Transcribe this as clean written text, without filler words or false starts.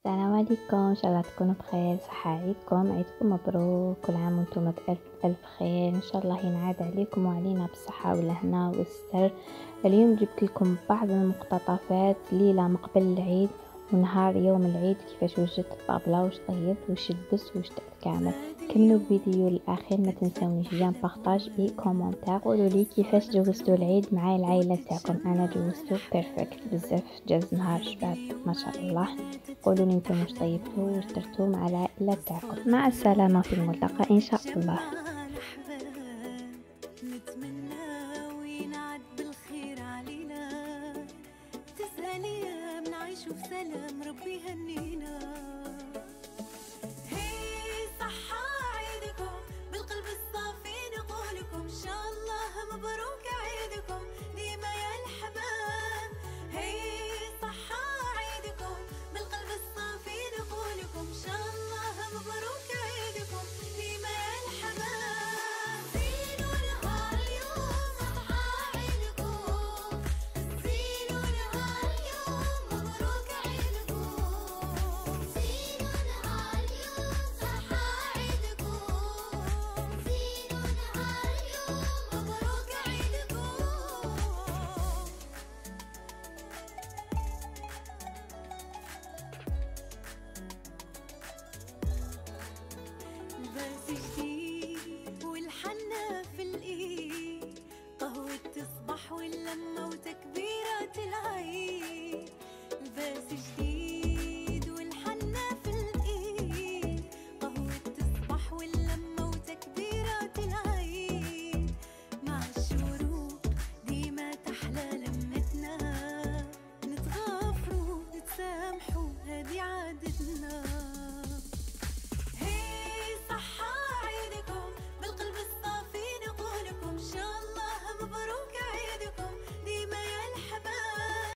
السلام عليكم، ان شاء الله تكونوا بخير. صحة عيدكم مبروك، كل عام وانتم بألف ألف خير. ان شاء الله ينعاد عليكم وعلينا بالصحة والهنا والستر. اليوم جبت لكم بعض المقتطفات ليلة مقبل العيد ونهار يوم العيد، كيفاش وجدت الطابلة، واش طيبت، واش لبست، واش درت كامل. كملوا الفيديو للاخير، ما تنسونيش جيم بارطاج اي كومونتير. قولوا لي كيفاش جوزتوا العيد مع العائله تاعكم. انا جوزتو بيرفكت بزاف، جاز نهار شباب ما شاء الله. قولوا لي نتوما واش طيبتوا واش درتوا مع العائله تاعكم. مع السلامه، في الملتقى ان شاء الله. نتمنى وينعد بالخير علينا، تسهل ايام نعيشو في سلام، ربي يهنينا. هي صحة عيدكم بالقلب الصافي، نقولكم ان شاء الله مبروك عيدكم ديما يا الحباب. هي صحة عيدكم بالقلب الصافي، نقولكم ان شاء الله مبروك عيدكم ديما يا الحباب. زين ونهار اليوم صحة عيدكم، زين ونهار اليوم مبروك عيدكم، زين ونهار اليوم صحة عيدكم، زين ونهار اليوم مبروك عيدكم. لباس جديد والحنة في الايد، قهوة تصبح واللمة وتكبيرات العيد. لباس جديد والحنة في الايد، قهوة تصبح واللمة وتكبيرات العيد. مع الشروق ديما تحلى لمتنا، نتغافروا نتسامحوا هذه عادتنا.